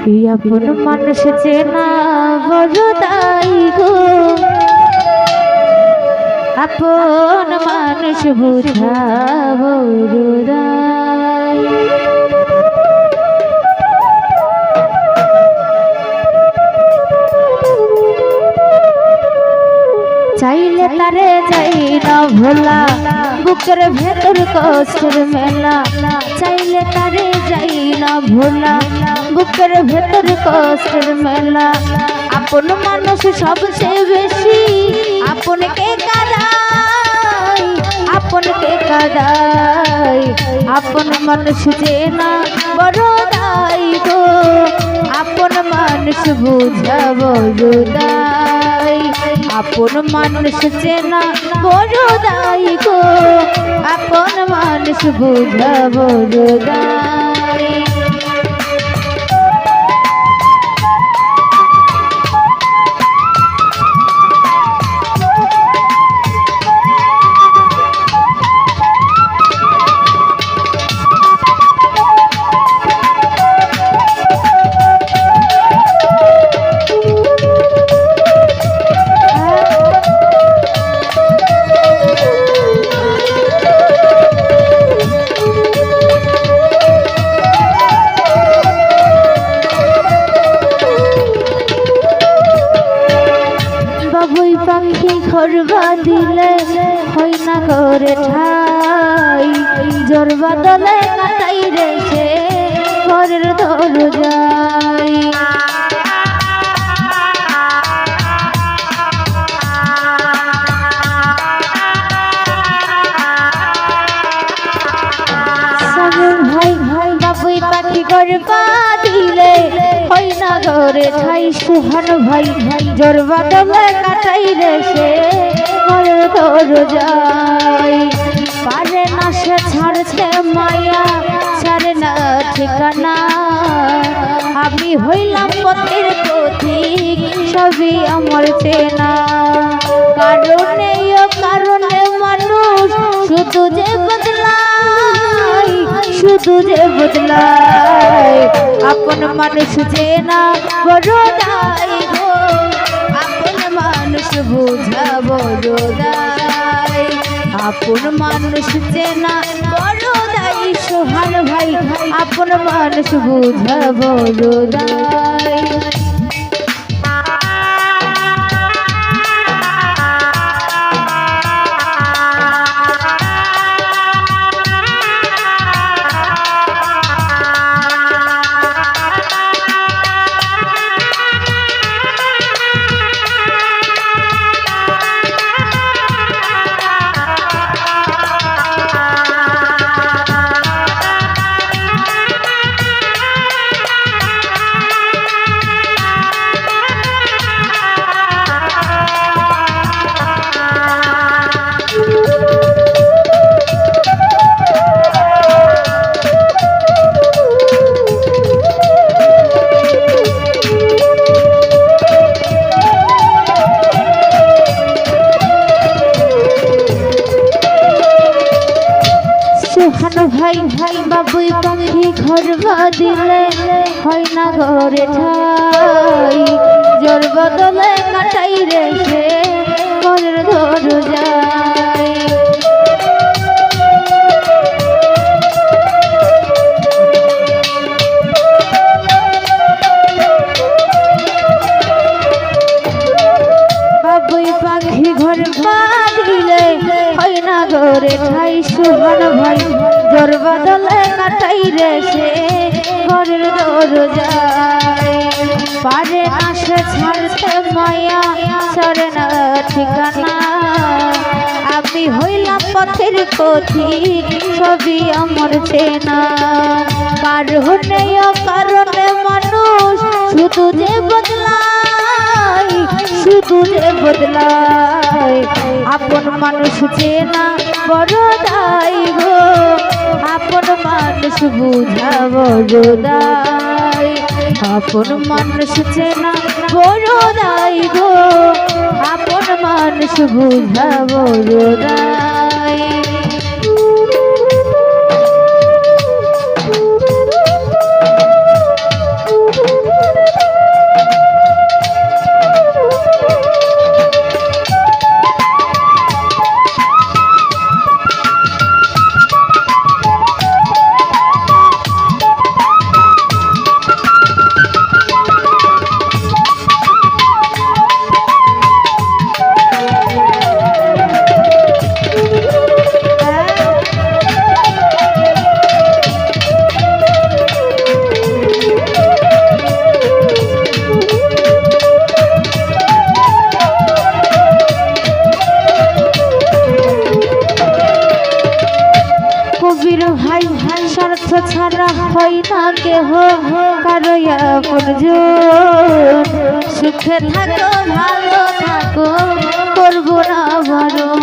আপন মানুষ চেনা বড় দায় গো, আপন মানুষ বুঝা বড় দায়। চাইলে তারে যাই না ভোলা, বুকের ভেতর কষ্টের মেলা। চাইলে তারে যাই না ভোলা, বুকের ভেতর কষ্টের মেলা। আপন মানুষ সবচেয়ে বেশি আপনকে কাঁদায়, আপনকে কাঁদায়। আপন মানুষ চেনা বড় দায় গো, আপন মানুষ বুঝা বড় দায়। আপন মানুষ চেনা বড় দায় গো, আপন মানুষ বুঝা বড় দায়। পাখি ঘর বাঁধিলে হয় না করে ঠাই, জোর বাদলে কাটাই রেখে ঘরের দরজায়। ভাই ভাই বাবুই পাখি ঘর বাঁধিলে হয় না ঘরে ঠাই, সুহান ভাই ভাই জোর বাদলে কাটাই রেখে ঘরের দরজায়। পারে না সে ছাড়ছে মায়া, ছাড়ে না ঠিকানা। আমি হইলাম পথের পথিক, সবই আমার চেনা। কারণে ও কারণে মানুষ শুধু যে বদলায়, শুধু যে বদলায়। আপন মানুষ চেনা বড় দায় গো, আপন মানুষ বুঝা বড় দায়। আপন মানুষ চেনা বড় দায়, সোহান ভাই আপন মানুষ বুঝা বড় দায়। সোহান ভাই ভাই বাবুই পাখি ঘর বাঁধিলে হয় না ঘরে ঠাই, জোর বদলে কাটাই রেখে ঘরের দরজায়। বাবুই পাখি ঘর বাঁধিলে হয় না ঘরে ঠাই, সুহান ভাই জোর বদলে কাটাই রেখে ঘরের দরজায়। পারে না সে ছাড়তে মায়া, ছাড়ে না ঠিকানা। আমি হইলাম পথের পথিক, সবই আমার চেনা। কারণে ও কারণে মানুষ শুধু যে বদলায়, শুধু যে বদলায়। আপন মানুষ চেনা বড় দায় গো, আপন মানুষ বুঝা বড় দায়। আপন মানুষ চেনা বড় দায় গো, আপন মানুষ বুঝা বড় দায়। স্বার্থ ছাড়া হয় না কেহ কারো আপনজন। সুখে থাকো ভালো থাকো করবো না বারণ।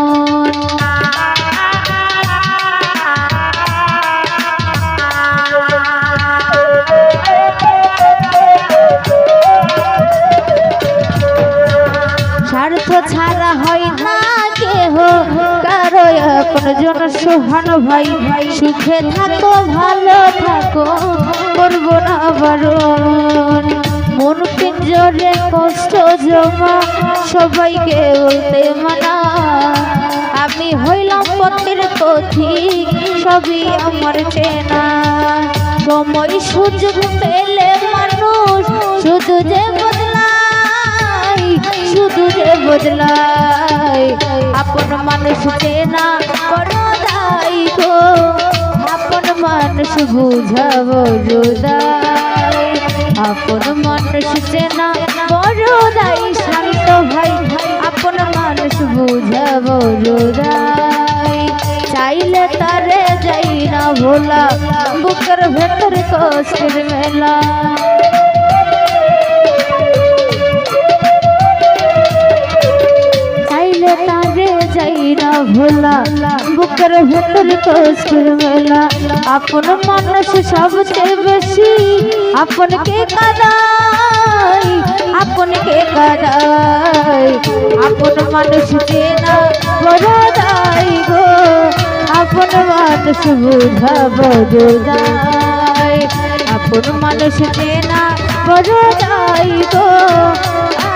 স্বার্থ ছাড়া হয় না কেহ কারো আপনজন। সোহান ভাই সুখে থাকো ভালো থাকো করবো না বারণ। মন পিঞ্জরে কষ্ট জমা সবাইকে বলতে মানা। আমি হইলাম পথের পথিক সবই আমার চেনা। সময় সুযোগ পেলে মানুষ শুধু যে বদলায়, শুধু যে বদলায়। আপন মানুষ চেনা বড় দায় গো, আপন মানুষ বুঝাবো রোদাই। আপন মানুষ চেনা বড় দায় শান্ত ভাই, আপন মানুষ বুঝাবো রোদাই। চাইলে তারে যাই না ভোলা, বুকের ভেতর কষ্টের মেলা। চাইলে তারে যাই না ভোলা, বুকের ভেতর কষ্টের মেলা। আপন মানুষ সবচেয়ে বেশি আপনকে কাঁদায়, আপনকে কাঁদায়। আপন মানুষ চেনা বড় দায় গো, আপন মানুষ বুঝাবো রোদাই। আপন মানুষ চেনা বড় দায় গো,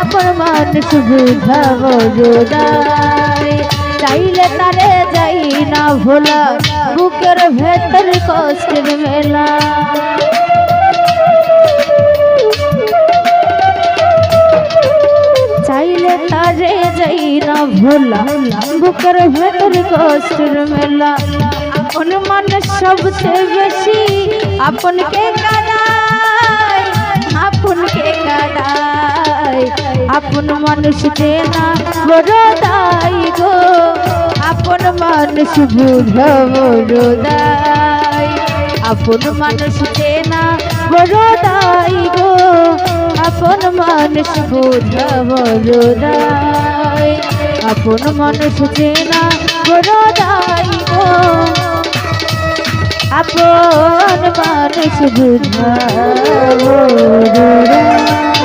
আপন মানুষ বুঝাবো রোদাই। চাইলে তারে যাই না ভোলা, বুকের ভেতর কষ্টের মেলা। চাইলে তারে যাই না ভোলা, বুকের ভেতর কষ্টের মেলা। আপন মানুষ সবচেয়ে বেশি আপনকে কাঁদায়, আপনকে কাঁদায়। আপন মানুষ চেনা বড় দায় গো, আপন মানুষ বুঝাবো রোদাই। আপন মানুষ চেনা বড় দায় গো, আপন মানুষ বুঝাবো রোদাই। আপন মানুষ চেনা বড় দায় গো, আপন মানুষ বুঝাবো রোদাই।